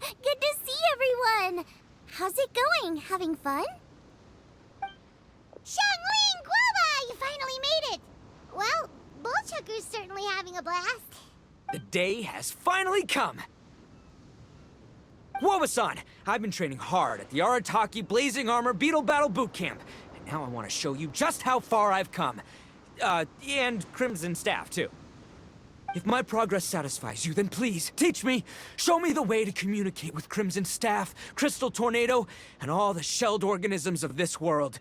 Good to see everyone! How's it going? Having fun? Xiangling, Guoba! You finally made it! Well, Bullchucker's certainly having a blast. The day has finally come! Guoba-san, I've been training hard at the Arataki Blazing Armor Beetle Battle Boot Camp, and now I want to show you just how far I've come. And Crimson Staff, too. If my progress satisfies you, then please, teach me. Show me the way to communicate with Crimson Staff, Crystal Tornado, and all the shelled organisms of this world.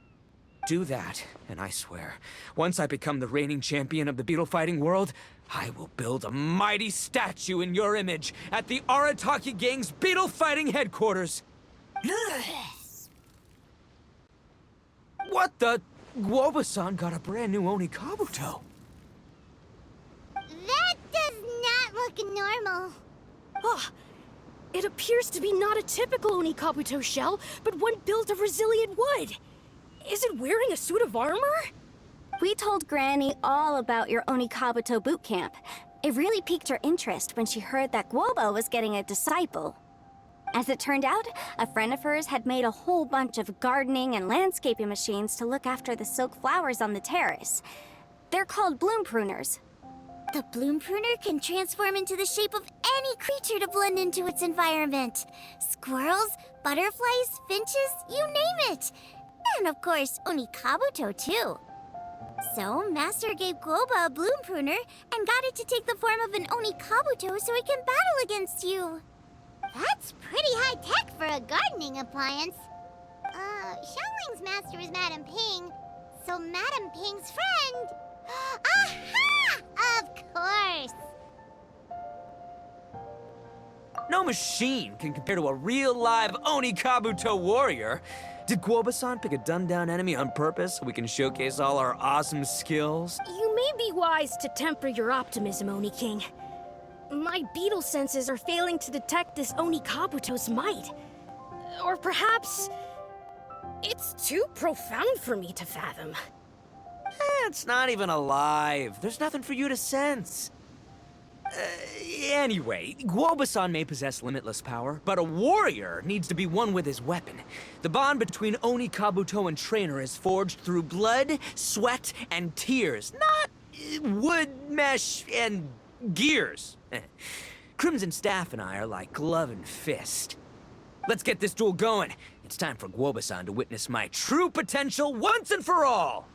Do that, and I swear, once I become the reigning champion of the beetle fighting world, I will build a mighty statue in your image at the Arataki Gang's beetle fighting headquarters. What the? Guoba-san got a brand new Oni Kabuto. That does not look normal. Oh, it appears to be not a typical Oni Kabuto shell, but one built of resilient wood. Is it wearing a suit of armor? We told Granny all about your Oni Kabuto boot camp. It really piqued her interest when she heard that Guoba was getting a disciple. As it turned out, a friend of hers had made a whole bunch of gardening and landscaping machines to look after the silk flowers on the terrace. They're called bloom pruners. The bloom pruner can transform into the shape of any creature to blend into its environment. Squirrels, butterflies, finches, you name it. And of course, Oni Kabuto too. So, Master gave Guoba a bloom pruner and got it to take the form of an Oni Kabuto so it can battle against you. That's pretty high-tech for a gardening appliance. Xiangling's master is Madame Ping, so Madame Ping's friend... Aha! Of course! No machine can compare to a real live Oni Kabuto warrior. Did Guoba-san pick a dumbed-down enemy on purpose so we can showcase all our awesome skills? You may be wise to temper your optimism, Oni King. My beetle senses are failing to detect this Oni Kabuto's might. Or perhaps... it's too profound for me to fathom. It's not even alive. There's nothing for you to sense. Anyway, Guoba-san may possess limitless power, but a warrior needs to be one with his weapon. The bond between Oni Kabuto and trainer is forged through blood, sweat, and tears, not wood, mesh, and gears. Crimson Staff and I are like glove and fist. Let's get this duel going. It's time for Guoba-san to witness my true potential once and for all.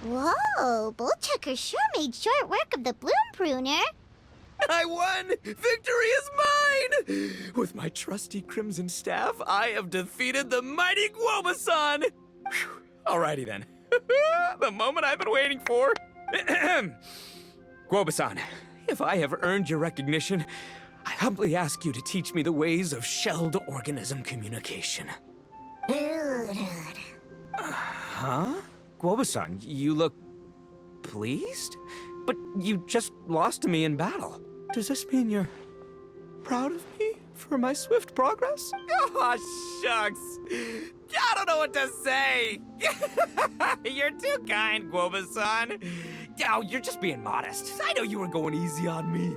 Whoa, Bullchucker sure made short work of the Bloom Pruner. I won! Victory is mine! With my trusty Crimson Staff, I have defeated the mighty Guoba-san! Phew. Alrighty then. The moment I've been waiting for. Guoba-san, if I have earned your recognition, I humbly ask you to teach me the ways of shelled organism communication. Huh? Guoba-san, you look pleased? But you just lost to me in battle. Does this mean you're proud of me for my swift progress? Oh, shucks. I don't know what to say. You're too kind, Guoba-san. Oh, you're just being modest. I know you were going easy on me.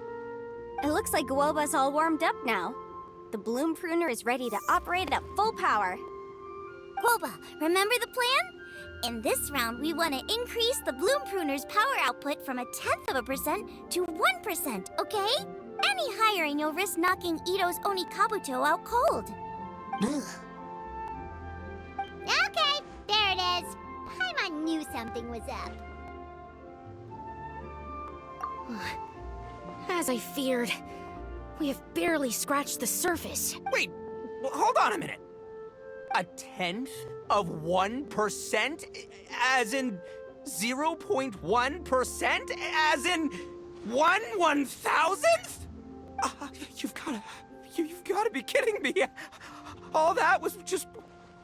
It looks like Guoba's all warmed up now. The Bloom Pruner is ready to operate at full power. Guoba, remember the plan? In this round, we want to increase the Bloom Pruner's power output from 0.1% to 1%, okay? Any higher and you'll risk knocking Ito's Oni Kabuto out cold. Okay, there it is. Paimon knew something was up. As I feared, we have barely scratched the surface. Wait, hold on a minute. 0.1%? As in 0.1%? As in 1/1000th? You've gotta be kidding me. All that was just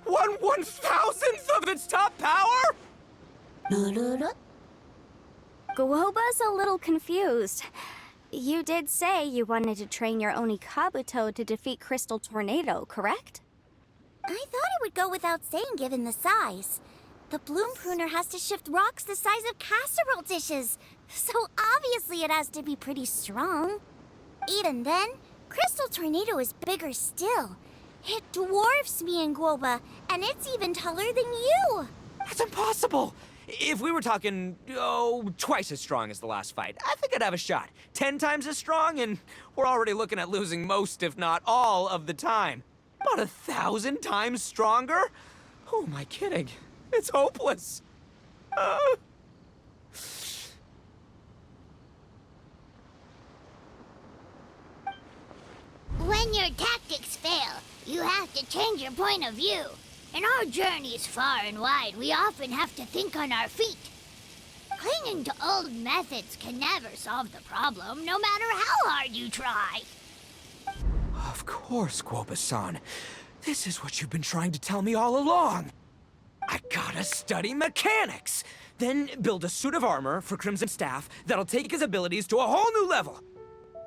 1/1000th of its top power? Guoba's a little confused. You did say you wanted to train your Oni Kabuto to defeat Crystal Tornado, correct? I thought it would go without saying given the size. The Bloom Pruner has to shift rocks the size of casserole dishes, so obviously it has to be pretty strong. Even then, Crystal Tornado is bigger still. It dwarfs me and Guoba, and it's even taller than you. That's impossible! If we were talking, twice as strong as the last fight, I think I'd have a shot. 10 times as strong, and we're already looking at losing most, if not all, of the time. About 1,000 times stronger? Who am I kidding? It's hopeless. When your tactics fail, you have to change your point of view. In our journeys far and wide, we often have to think on our feet. Clinging to old methods can never solve the problem, no matter how hard you try. Of course, Guoba-san. This is what you've been trying to tell me all along. I gotta study mechanics, then build a suit of armor for Crimson Staff that'll take his abilities to a whole new level.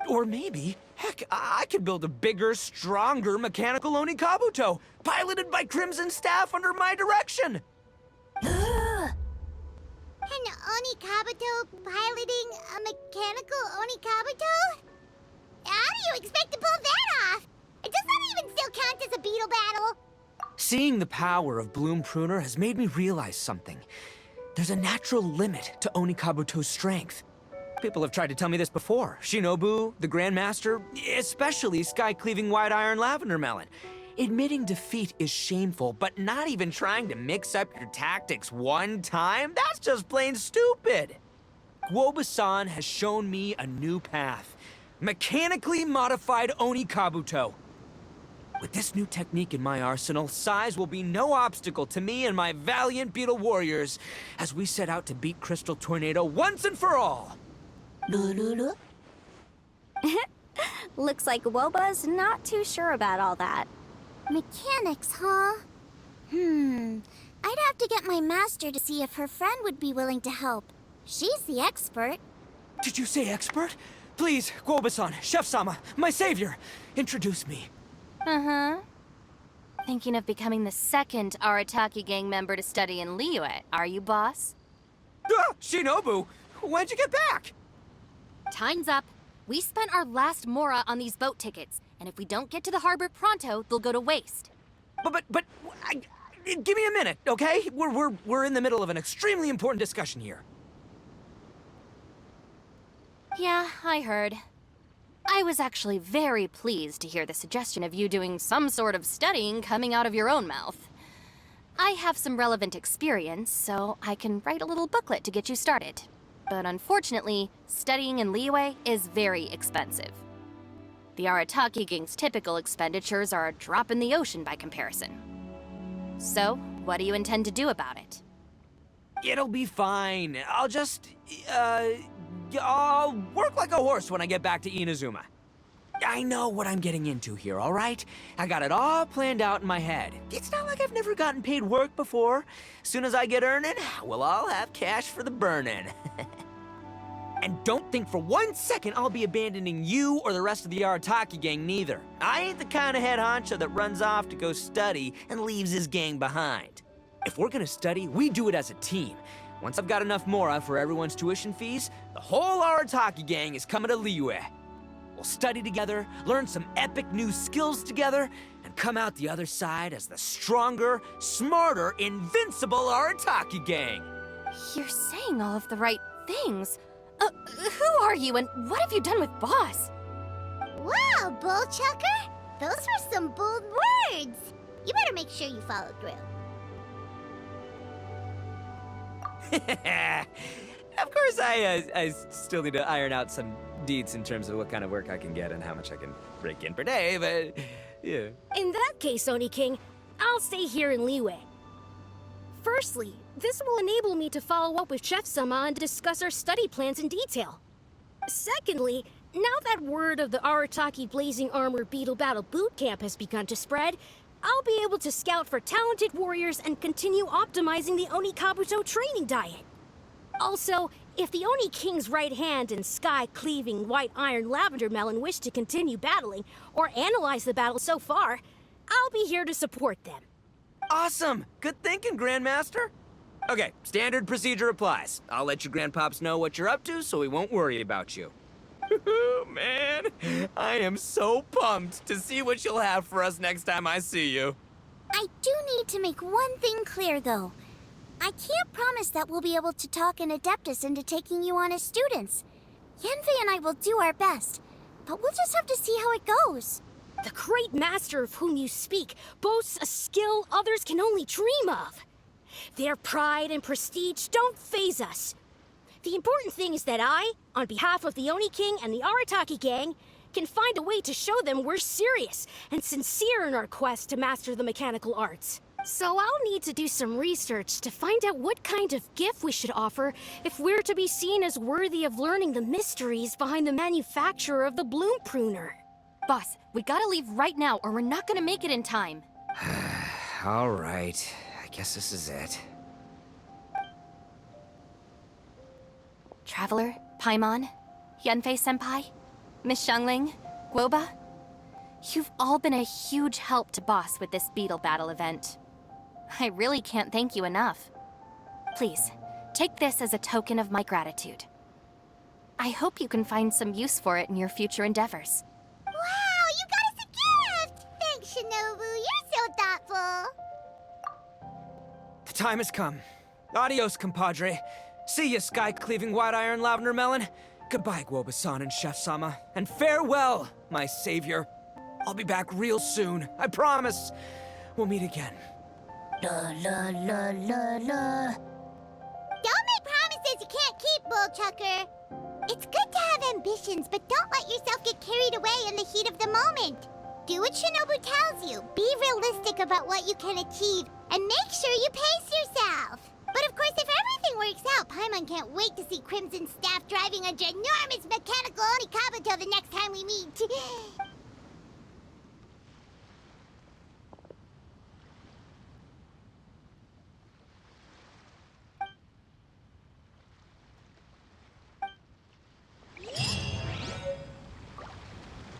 Or maybe, heck, I could build a bigger, stronger mechanical Oni Kabuto, piloted by Crimson Staff under my direction. An Oni Kabuto piloting a mechanical Oni Kabuto? How do you expect to pull that off? Does that even still count as a Beetle battle? Seeing the power of Bloom Pruner has made me realize something. There's a natural limit to Oni Kabuto's strength. People have tried to tell me this before. Shinobu, the Grandmaster, especially Sky-Cleaving White Iron Lavender Melon. Admitting defeat is shameful, but not even trying to mix up your tactics one time? That's just plain stupid! Guoba-san has shown me a new path. Mechanically modified Oni Kabuto. With this new technique in my arsenal, size will be no obstacle to me and my valiant Beetle warriors as we set out to beat Crystal Tornado once and for all. Looks like Guoba's not too sure about all that. Mechanics, huh? I'd have to get my master to see if her friend would be willing to help. She's the expert. Did you say expert? Please, Guoba-san, Chef-sama, my savior, introduce me. Thinking of becoming the second Arataki gang member to study in Liyue, are you, boss? Shinobu, when'd you get back? Time's up. We spent our last mora on these boat tickets, and if we don't get to the harbor pronto, they'll go to waste. Give me a minute, okay? We're in the middle of an extremely important discussion here. Yeah, I heard. I was actually very pleased to hear the suggestion of you doing some sort of studying coming out of your own mouth. I have some relevant experience, so I can write a little booklet to get you started. But unfortunately, studying in Liyue is very expensive. The Arataki gang's typical expenditures are a drop in the ocean by comparison. So, what do you intend to do about it? It'll be fine. I'll work like a horse when I get back to Inazuma. I know what I'm getting into here, all right? I got it all planned out in my head. It's not like I've never gotten paid work before. As soon as I get earning, we'll all have cash for the burning. And don't think for 1 second I'll be abandoning you or the rest of the Arataki gang neither. I ain't the kind of head honcho that runs off to go study and leaves his gang behind. If we're gonna study, we do it as a team. Once I've got enough mora for everyone's tuition fees, the whole Arataki gang is coming to Liyue. We'll study together, learn some epic new skills together, and come out the other side as the stronger, smarter, invincible Arataki gang. You're saying all of the right things. Who are you and what have you done with Boss? Wow, Bullchucker! Those were some bold words! You better make sure you follow through. Of course, I still need to iron out some deets in terms of what kind of work I can get and how much I can break in per day, but yeah. In that case, Oni King, I'll stay here in Liyue. Firstly, this will enable me to follow up with Chef-sama and discuss our study plans in detail. Secondly, now that word of the Arataki Blazing Armor Beetle Battle Boot Camp has begun to spread, I'll be able to scout for talented warriors and continue optimizing the Oni Kabuto training diet. Also, if the Oni King's right hand and sky-cleaving white iron lavender melon wish to continue battling or analyze the battle so far, I'll be here to support them. Awesome! Good thinking, Grandmaster. Okay, standard procedure applies. I'll let your grandpops know what you're up to so we won't worry about you. Man, I am so pumped to see what you'll have for us next time I see you. I do need to make one thing clear, though. I can't promise that we'll be able to talk an Adeptus into taking you on as students. Yanfei and I will do our best, but we'll just have to see how it goes. The great master of whom you speak boasts a skill others can only dream of. Their pride and prestige don't faze us. The important thing is that I, on behalf of the Oni King and the Arataki gang, can find a way to show them we're serious and sincere in our quest to master the mechanical arts. So I'll need to do some research to find out what kind of gift we should offer if we're to be seen as worthy of learning the mysteries behind the manufacture of the bloom pruner. Boss, we gotta leave right now or we're not gonna make it in time. All right, I guess this is it. Traveler, Paimon, Yanfei-senpai, Miss Xiangling, Guoba. You've all been a huge help to Boss with this Beetle battle event. I really can't thank you enough. Please, take this as a token of my gratitude. I hope you can find some use for it in your future endeavors. Wow, you got us a gift! Thanks, Shinobu. You're so thoughtful. The time has come. Adios, compadre. See ya, sky-cleaving white iron lavender melon. Goodbye, Guoba-san and Chef-sama. And farewell, my savior. I'll be back real soon. I promise. We'll meet again. La la la la la. Don't make promises you can't keep, Bullchucker. It's good to have ambitions, but don't let yourself get carried away in the heat of the moment. Do what Shinobu tells you. Be realistic about what you can achieve, and make sure you pace yourself. But of course, if everything works out, Paimon can't wait to see Crimson Staff driving a ginormous mechanical Oni Kabuto the next time we meet.